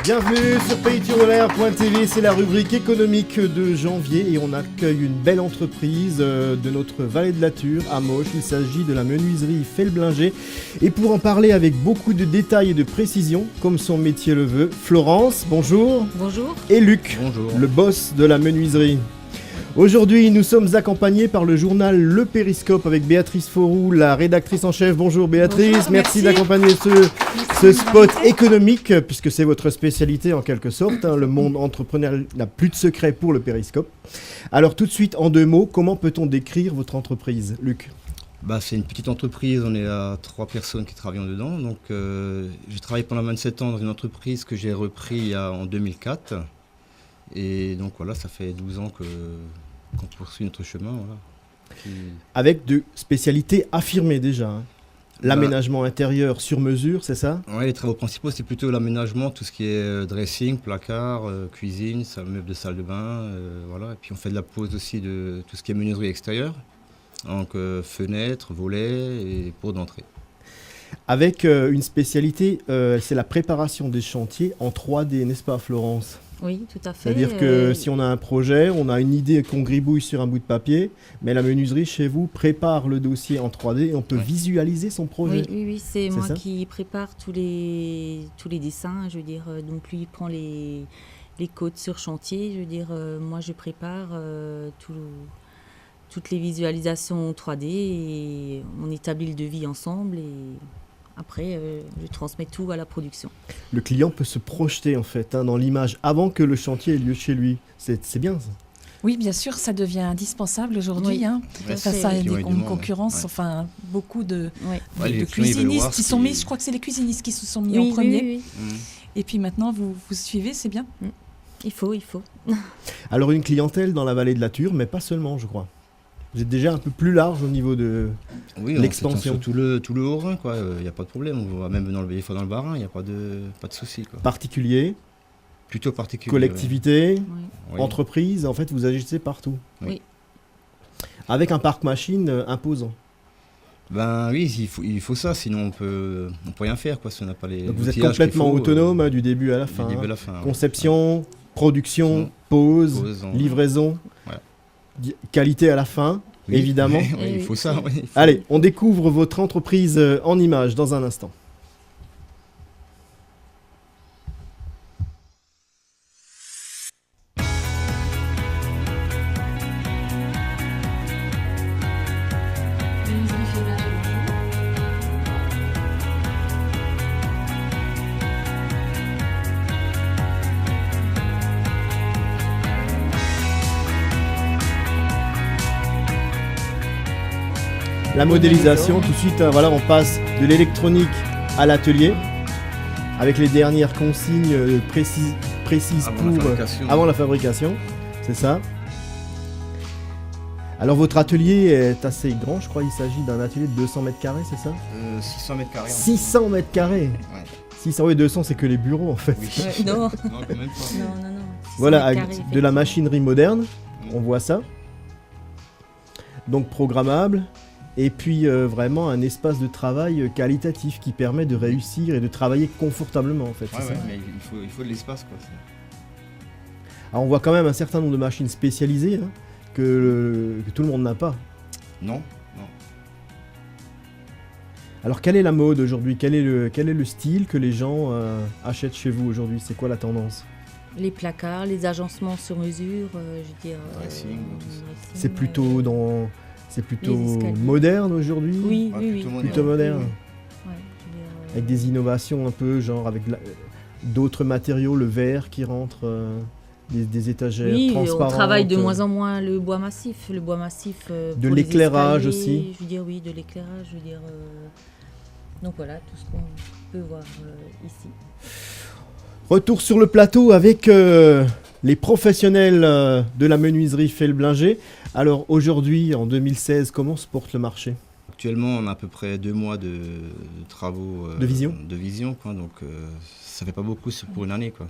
Bienvenue sur payturolaire.tv, c'est la rubrique économique de janvier et on accueille une belle entreprise de notre vallée de la Ture, à Moches. Il s'agit de la menuiserie Felblinger. Et pour en parler avec beaucoup de détails et de précision, comme son métier le veut, Florence, bonjour. Bonjour. Et Luc, bonjour. Le boss de la menuiserie. Aujourd'hui, nous sommes accompagnés par le journal Le Périscope avec Béatrice Fauroux, la rédactrice en chef. Bonjour Béatrice, bonjour, merci d'accompagner ce spot économique, puisque c'est votre spécialité en quelque sorte. Le monde entrepreneurial n'a plus de secret pour le Périscope. Alors tout de suite, en 2 mots, comment peut-on décrire votre entreprise, Luc ? C'est une petite entreprise, on est à 3 personnes qui travaillent dedans. Donc, j'ai travaillé pendant 27 ans dans une entreprise que j'ai repris en 2004. Et donc voilà, ça fait 12 ans qu'on poursuit notre chemin. Voilà. Avec de spécialités affirmées déjà. L'aménagement intérieur sur mesure, c'est ça ? Oui, les travaux principaux, c'est plutôt l'aménagement, tout ce qui est dressing, placard, cuisine, meubles de salle de bain. Voilà. Et puis on fait de la pose aussi de tout ce qui est menuiserie extérieure. Donc fenêtres, volets et portes d'entrée. Avec une spécialité, c'est la préparation des chantiers en 3D, n'est-ce pas Florence ? Oui, tout à fait. C'est-à-dire que si on a un projet, on a une idée qu'on gribouille sur un bout de papier, mais la menuiserie chez vous prépare le dossier en 3D et on peut visualiser son projet. Oui, c'est moi ça qui prépare tous les dessins, je veux dire. Donc lui, il prend les codes sur chantier, je veux dire. Moi, je prépare toutes les visualisations 3D et on établit le devis ensemble et après, je transmets tout à la production. Le client peut se projeter en fait dans l'image avant que le chantier ait lieu chez lui. C'est bien ça. Oui, bien sûr, ça devient indispensable aujourd'hui. Oui, face à des concurrences, enfin beaucoup de cuisinistes qui sont mis. Je crois que c'est les cuisinistes qui se sont mis en premier. Oui. Et puis maintenant, vous suivez, c'est bien. Il faut. Alors une clientèle dans la vallée de la Ture, mais pas seulement, je crois. Vous êtes déjà un peu plus large au niveau de l'expansion. Sur tout le Haut-Rhin, quoi. Il n'y a pas de problème. On va même dans le Bas-Rhin, il n'y a pas de souci, quoi. Particulier, plutôt particulier. collectivité, Oui. entreprise, en fait, vous agissez partout. Oui. Avec un parc machine imposant. Oui, il faut ça, sinon on peut rien faire, quoi, si on n'a pas les. Donc vous êtes complètement autonome du début à la fin. Du début à la fin. Conception, production, pose, livraison. Ouais. Qualité à la fin, évidemment. Oui, il faut ça. Oui, Allez, on découvre votre entreprise en images dans un instant. La modélisation, tout de suite, on passe de l'électronique à l'atelier, avec les dernières consignes précises avant la fabrication, c'est ça. Alors votre atelier est assez grand, je crois, il s'agit d'un atelier de 200 mètres carrés, c'est ça ? 600 mètres carrés. 600 mètres carrés. 600, oui, 200, c'est que les bureaux en fait. Oui. Non, quand même pas. non. Voilà, avec de la machinerie moderne, on voit ça. Donc programmable. Et puis vraiment un espace de travail qualitatif qui permet de réussir et de travailler confortablement en fait. Ouais, mais il faut de l'espace, quoi. Alors on voit quand même un certain nombre de machines spécialisées que tout le monde n'a pas. Non. Alors quelle est la mode aujourd'hui ? Quel est le style que les gens achètent chez vous aujourd'hui ? C'est quoi la tendance ? Les placards, les agencements sur mesure, je veux dire. Dressing, c'est plutôt moderne aujourd'hui ? Oui. Plutôt moderne. Ouais, je veux dire, Avec des innovations un peu, genre avec d'autres matériaux, le verre qui rentre, des étagères transparentes. On travaille de moins en moins le bois massif. De l'éclairage aussi. Je veux dire, oui, de l'éclairage, je veux dire. Donc voilà, tout ce qu'on peut voir ici. Retour sur le plateau avec les professionnels de la menuiserie Felblinger. Alors aujourd'hui, en 2016, comment se porte le marché ? Actuellement, on a à peu près 2 mois de travaux de vision, quoi, donc ça fait pas beaucoup pour une année, quoi.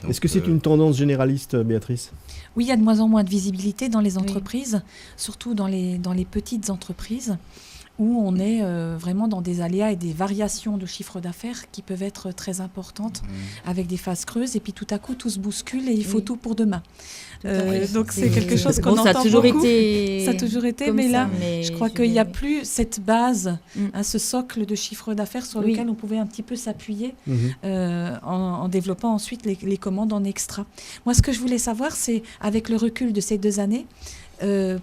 Donc, est-ce que c'est une tendance généraliste, Béatrice ? Oui, il y a de moins en moins de visibilité dans les entreprises, surtout dans les petites entreprises. où on est vraiment dans des aléas et des variations de chiffre d'affaires qui peuvent être très importantes, avec des phases creuses, et puis tout à coup tout se bouscule et il faut tout pour demain. Donc c'est quelque chose qu'on entend ça a toujours beaucoup. été Ça a toujours été, mais là, je crois qu'il n'y a plus cette base, ce socle de chiffre d'affaires sur lequel on pouvait un petit peu s'appuyer en développant ensuite les commandes en extra. Moi, ce que je voulais savoir, c'est, avec le recul de ces 2 années,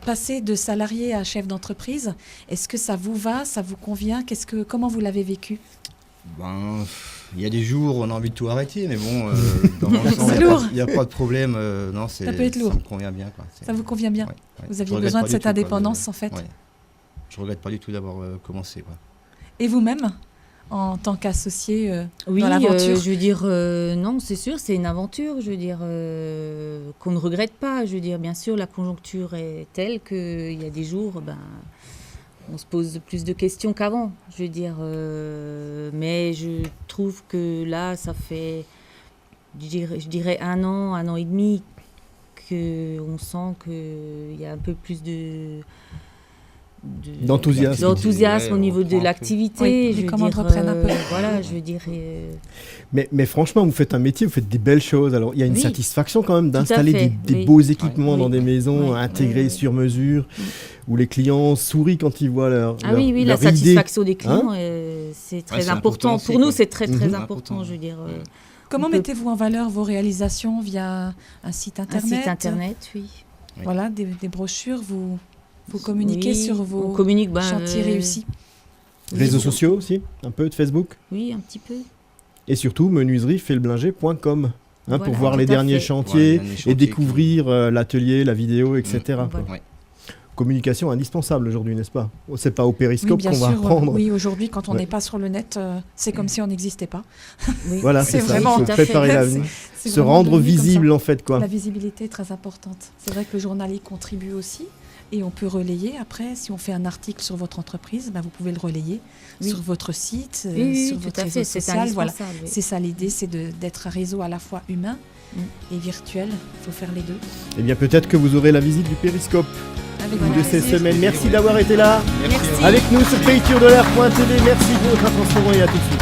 passer de salarié à chef d'entreprise, est-ce que ça vous va, ça vous convient? Comment vous l'avez vécu? Il y a des jours où on a envie de tout arrêter, mais bon, dans l'ensemble, il n'y a pas de problème. Non, ça peut être lourd. Ça me convient bien. Quoi. Ça vous convient bien. Vous aviez besoin de cette indépendance, en fait. Je ne regrette pas du tout d'avoir commencé. Quoi. Et vous-même, en tant qu'associé dans l'aventure? Je veux dire, non, c'est sûr, c'est une aventure, je veux dire, qu'on ne regrette pas. Je veux dire, bien sûr, la conjoncture est telle qu'il y a des jours, on se pose plus de questions qu'avant, je veux dire. Mais je trouve que là, ça fait, je dirais 1 an et demi, qu'on sent qu'il y a un peu plus d'enthousiasme au niveau de l'activité. Les commandes reprennent un peu. Voilà, je veux dire. Mais franchement, vous faites un métier, vous faites des belles choses. Alors, il y a une satisfaction quand même d'installer des beaux équipements dans des maisons intégrées sur mesure, où les clients sourient quand ils voient leur la satisfaction des clients, c'est très important. Pour nous, c'est très, très important, je veux dire. Comment mettez-vous en valeur vos réalisations via un site internet? Un site internet, oui. Voilà, des brochures, vous communiquez sur vos chantiers réussis. Réseaux sociaux aussi, un peu de Facebook? Oui, un petit peu. Et surtout, menuiserie-felblinger.com pour voir les derniers chantiers et découvrir l'atelier, la vidéo, etc. Communication indispensable aujourd'hui, n'est-ce pas? C'est pas au périscope qu'on va apprendre. Oui, aujourd'hui, quand on n'est pas sur le net, c'est comme si on n'existait pas. Voilà, c'est ça, il faut préparer l'avenir. Se rendre visible, en fait. Quoi. La visibilité est très importante. C'est vrai que le journal y contribue aussi. Et on peut relayer après, si on fait un article sur votre entreprise, vous pouvez le relayer sur votre site, sur votre réseau social. Voilà. C'est ça l'idée, c'est d'être un réseau à la fois humain et virtuel. Il faut faire les deux. Eh bien peut-être que vous aurez la visite du périscope de ces semaines. Merci d'avoir été là. Merci. Avec nous sur payturedelair.tv. Merci pour votre attention et à tout de suite.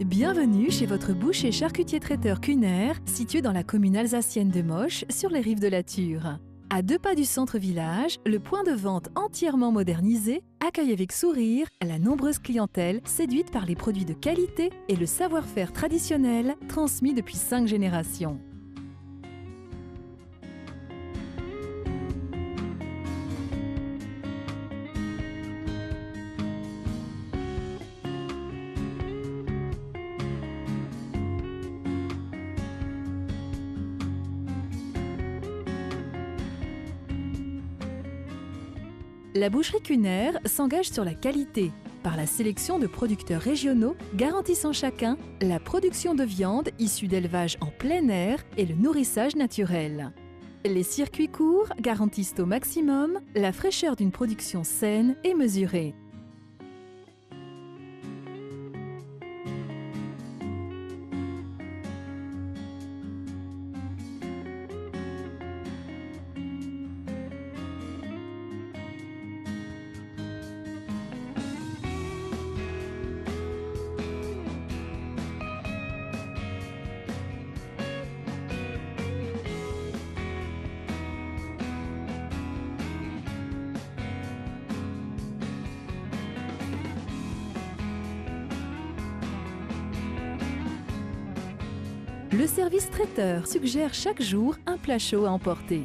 Bienvenue chez votre boucher charcutier traiteur Kuner, situé dans la commune alsacienne de Moche, sur les rives de la Thur. À 2 pas du centre-village, le point de vente entièrement modernisé accueille avec sourire la nombreuse clientèle séduite par les produits de qualité et le savoir-faire traditionnel transmis depuis 5 générations. La boucherie Kuner s'engage sur la qualité, par la sélection de producteurs régionaux garantissant chacun la production de viande issue d'élevage en plein air et le nourrissage naturel. Les circuits courts garantissent au maximum la fraîcheur d'une production saine et mesurée. Le service traiteur suggère chaque jour un plat chaud à emporter.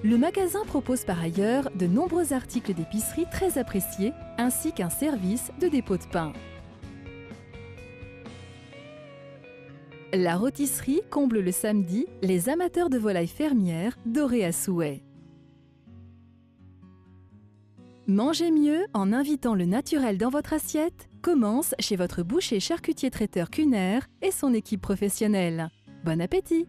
Le magasin propose par ailleurs de nombreux articles d'épicerie très appréciés, ainsi qu'un service de dépôt de pain. La rôtisserie comble le samedi les amateurs de volailles fermières dorées à souhait. Mangez mieux en invitant le naturel dans votre assiette commence chez votre boucher charcutier traiteur Kuhner et son équipe professionnelle. Bon appétit!